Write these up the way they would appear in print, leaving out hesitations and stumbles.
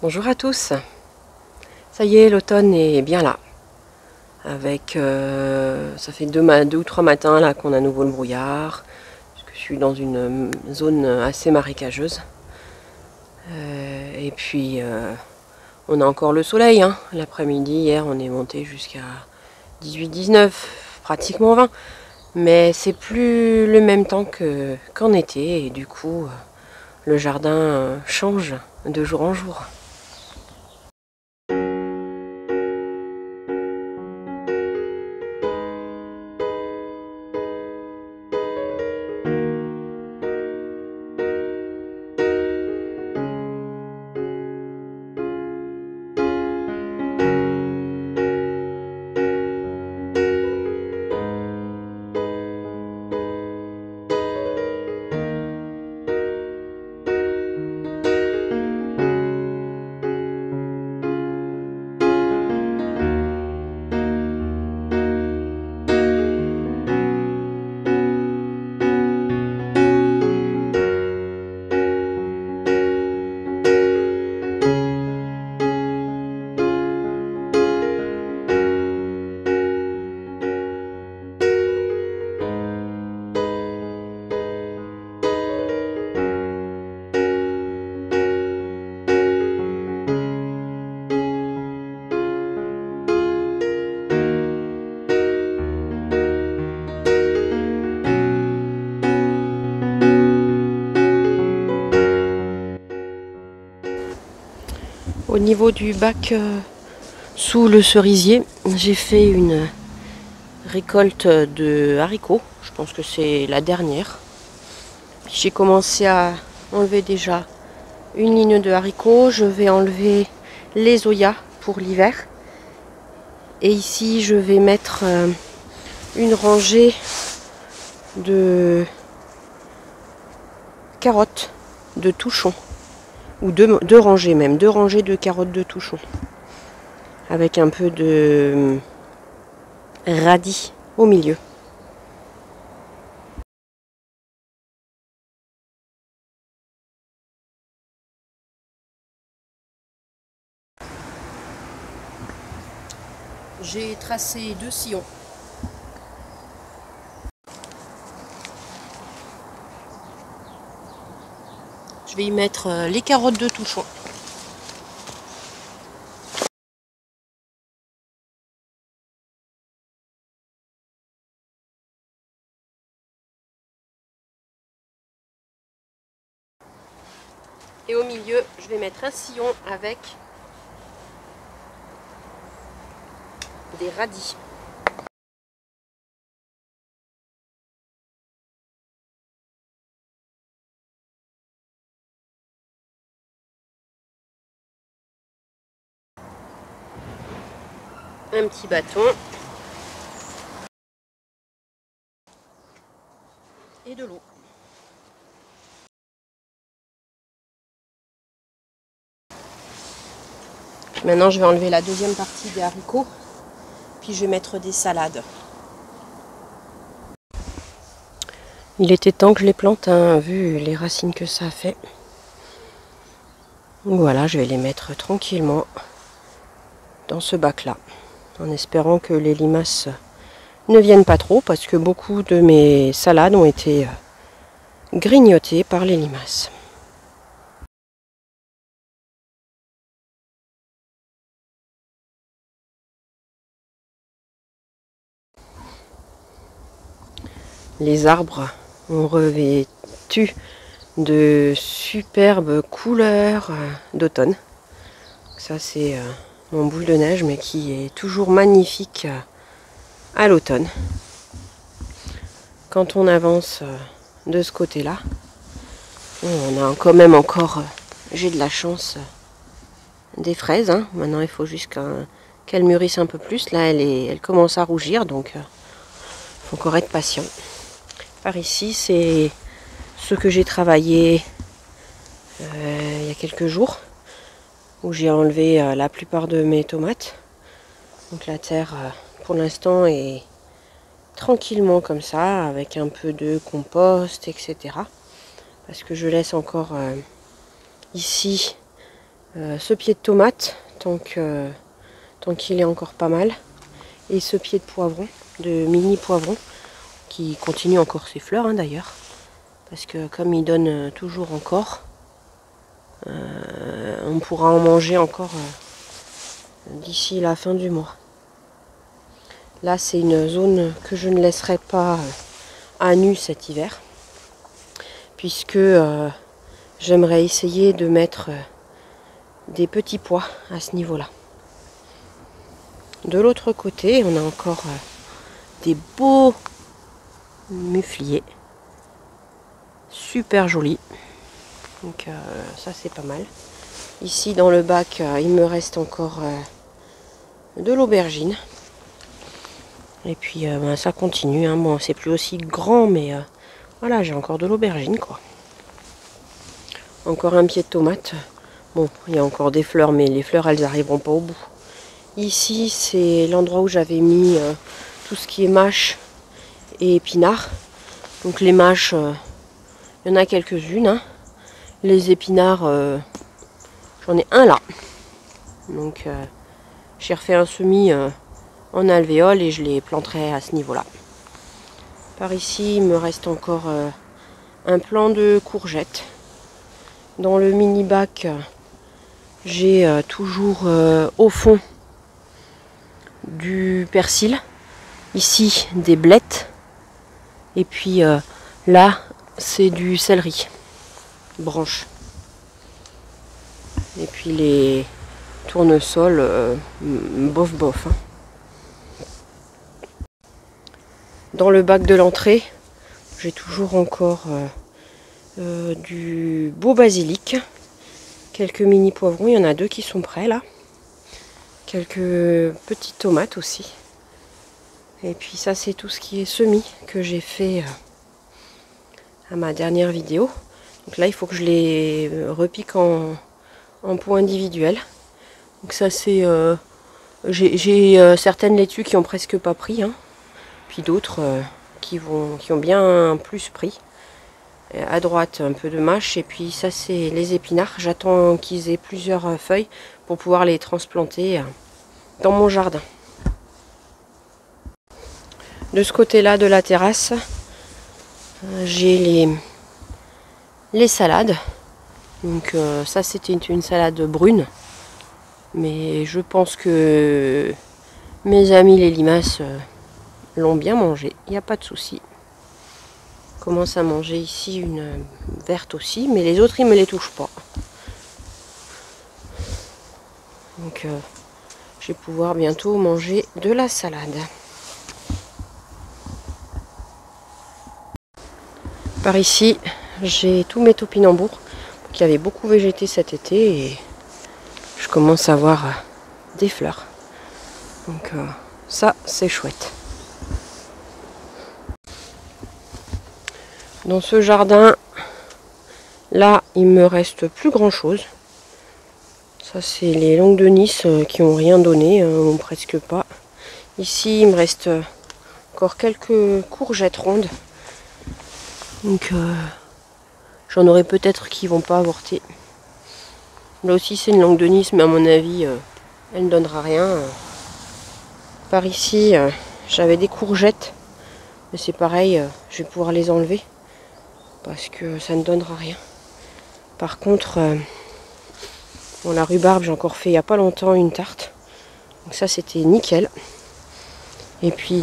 Bonjour à tous. Ça y est, l'automne est bien là. Avec, ça fait deux ou trois matins là qu'on a à nouveau le brouillard. Parce que je suis dans une zone assez marécageuse. Et puis, on a encore le soleil. Hein. L'après-midi, hier, on est monté jusqu'à 18-19, pratiquement 20. Mais c'est plus le même temps qu'en été. Et du coup, le jardin change de jour en jour. Au niveau du bac sous le cerisier, j'ai fait une récolte de haricots. Je pense que c'est la dernière. J'ai commencé à enlever déjà une ligne de haricots. Je vais enlever les oyas pour l'hiver. Et ici, je vais mettre une rangée de carottes de touchons. Ou deux rangées même, deux rangées de carottes de touchons. Avec un peu de radis au milieu. J'ai tracé 2 sillons. Je vais y mettre les carottes de touchon. Et au milieu, je vais mettre un sillon avec des radis. Un petit bâton. Et de l'eau. Maintenant, je vais enlever la deuxième partie des haricots. Puis je vais mettre des salades. Il était temps que je les plante, hein, vu les racines que ça a fait. Voilà, je vais les mettre tranquillement dans ce bac-là. En espérant que les limaces ne viennent pas trop, parce que beaucoup de mes salades ont été grignotées par les limaces. Les arbres ont revêtu de superbes couleurs d'automne. Ça c'est mon boule de neige, mais qui est toujours magnifique à l'automne. Quand on avance de ce côté-là, on a quand même encore, j'ai de la chance, des fraises. Hein. Maintenant il faut juste qu'elles mûrissent un peu plus. Là elle commence à rougir, donc il faut encore être patient. Par ici, c'est ce que j'ai travaillé il y a quelques jours, où j'ai enlevé la plupart de mes tomates. Donc la terre, pour l'instant, est tranquillement comme ça, avec un peu de compost, etc. Parce que je laisse encore ici ce pied de tomate, tant qu'il est encore pas mal. Et ce pied de poivron, de mini poivron, qui continue encore ses fleurs hein, d'ailleurs. Parce que comme il donne toujours encore, on pourra en manger encore d'ici la fin du mois. Là, c'est une zone que je ne laisserai pas à nu cet hiver, puisque j'aimerais essayer de mettre des petits pois à ce niveau-là. De l'autre côté, on a encore des beaux mufliers, super jolis. Donc ça c'est pas mal. Ici dans le bac, il me reste encore de l'aubergine. Et puis ben, ça continue. Hein. Bon, c'est plus aussi grand, mais voilà, j'ai encore de l'aubergine quoi. Encore un pied de tomate. Bon, il y a encore des fleurs, mais les fleurs elles n'arriveront pas au bout. Ici, c'est l'endroit où j'avais mis tout ce qui est mâche et épinards. Donc les mâches, il y en a quelques-unes. Hein. Les épinards, j'en ai un là. Donc j'ai refait un semis en alvéole et je les planterai à ce niveau-là. Par ici, il me reste encore un plant de courgettes. Dans le mini bac, j'ai toujours au fond du persil. Ici, des blettes. Et puis là, c'est du céleri. Branche. Et puis les tournesols, bof bof. Hein. Dans le bac de l'entrée, j'ai toujours encore du beau basilic, quelques mini poivrons, il y en a 2 qui sont prêts là, quelques petites tomates aussi. Et puis ça c'est tout ce qui est semis que j'ai fait à ma dernière vidéo. Donc là il faut que je les repique en pot individuel. Donc ça c'est... j'ai certaines laitues qui ont presque pas pris, hein. Puis d'autres qui ont bien plus pris. À droite un peu de mâche et puis ça c'est les épinards. J'attends qu'ils aient plusieurs feuilles pour pouvoir les transplanter dans mon jardin. De ce côté-là de la terrasse, j'ai les salades. Donc ça c'était une salade brune. Mais je pense que mes amis les limaces l'ont bien mangé. Il n'y a pas de souci. Commence à manger ici une verte aussi. Mais les autres ils ne me les touchent pas. Donc je vais pouvoir bientôt manger de la salade. Par ici, j'ai tous mes topinambours qui avaient beaucoup végété cet été et je commence à voir des fleurs. Donc ça, c'est chouette. Dans ce jardin, là, il me reste plus grand chose. Ça, c'est les longues de Nice qui n'ont rien donné, ou presque pas. Ici, il me reste encore quelques courgettes rondes. Donc, j'en aurai peut-être qui vont pas avorter. Là aussi, c'est une longue de Nice, mais à mon avis, elle ne donnera rien. Par ici, j'avais des courgettes. Mais c'est pareil, je vais pouvoir les enlever. Parce que ça ne donnera rien. Par contre, bon, la rhubarbe, j'ai encore fait il n'y a pas longtemps une tarte. Donc ça, c'était nickel. Et puis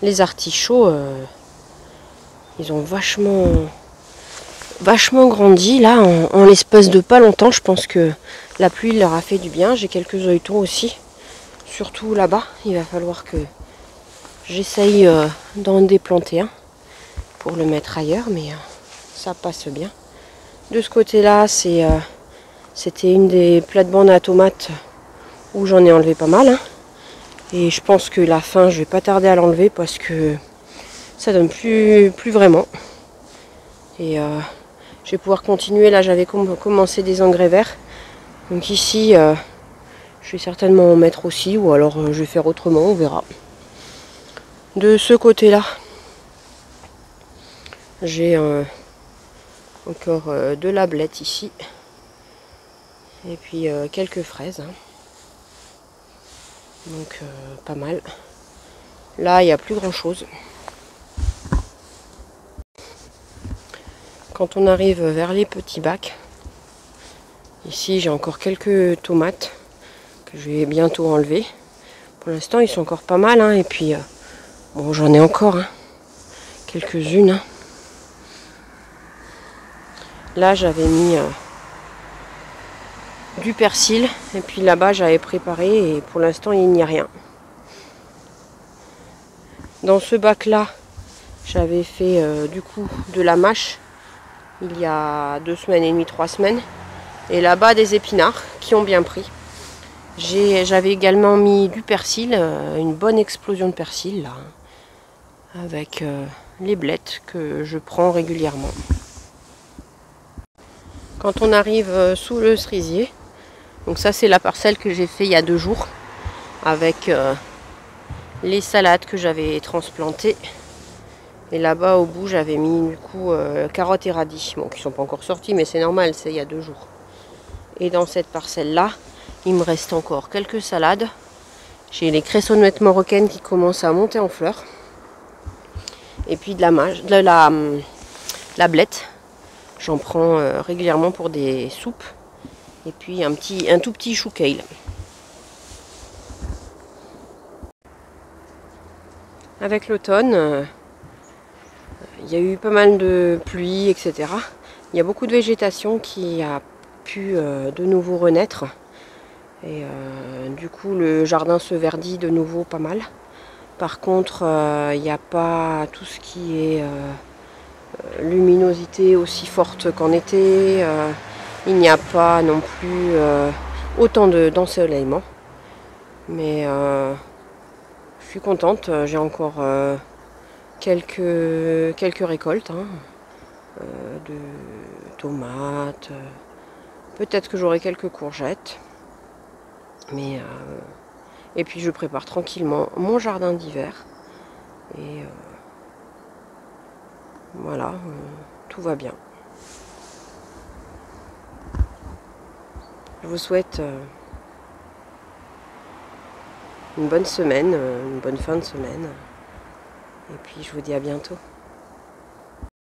les artichauts, ils ont vachement grandi là en l'espace de pas longtemps. Je pense que la pluie leur a fait du bien. J'ai quelques œilletons aussi, surtout là-bas. Il va falloir que j'essaye d'en déplanter un pour le mettre ailleurs, mais ça passe bien. De ce côté-là, c'était une des plates-bandes à tomates où j'en ai enlevé pas mal. Hein. Et je pense que la fin, je vais pas tarder à l'enlever parce que ça donne plus vraiment. Et je vais pouvoir continuer. Là, j'avais commencé des engrais verts. Donc ici, je vais certainement en mettre aussi. Ou alors, je vais faire autrement, on verra. De ce côté-là, j'ai Encore de la blette ici. Et puis quelques fraises. Hein. Donc pas mal. Là, il n'y a plus grand chose. Quand on arrive vers les petits bacs, ici j'ai encore quelques tomates que je vais bientôt enlever. Pour l'instant, ils sont encore pas mal. Hein. Et puis, bon, j'en ai encore hein, quelques-unes. Hein. Là, j'avais mis du persil. Et puis là-bas, j'avais préparé. Et pour l'instant, il n'y a rien. Dans ce bac-là, j'avais fait du coup de la mâche il y a 2 semaines et demie, 3 semaines. Et là-bas, des épinards qui ont bien pris. J'avais également mis du persil, une bonne explosion de persil là, avec les blettes que je prends régulièrement. Quand on arrive sous le cerisier, donc ça c'est la parcelle que j'ai fait il y a 2 jours avec les salades que j'avais transplantées. Et là-bas au bout j'avais mis du coup carottes et radis, bon qui sont pas encore sortis mais c'est normal, c'est il y a 2 jours. Et dans cette parcelle là, il me reste encore quelques salades. J'ai les cressonnettes marocaines qui commencent à monter en fleurs. Et puis de la blette. J'en prends régulièrement pour des soupes. Et puis un tout petit chou kale. Avec l'automne, il y a eu pas mal de pluie, etc. Il y a beaucoup de végétation qui a pu de nouveau renaître. Et du coup, le jardin se verdit de nouveau pas mal. Par contre, il n'y a pas tout ce qui est luminosité aussi forte qu'en été. Il n'y a pas non plus autant d'ensoleillement. Mais je suis contente. J'ai encore quelques récoltes hein, de tomates. Peut-être que j'aurai quelques courgettes. Mais et puis je prépare tranquillement mon jardin d'hiver. Et voilà, tout va bien. Je vous souhaite une bonne semaine, une bonne fin de semaine. Et puis je vous dis à bientôt.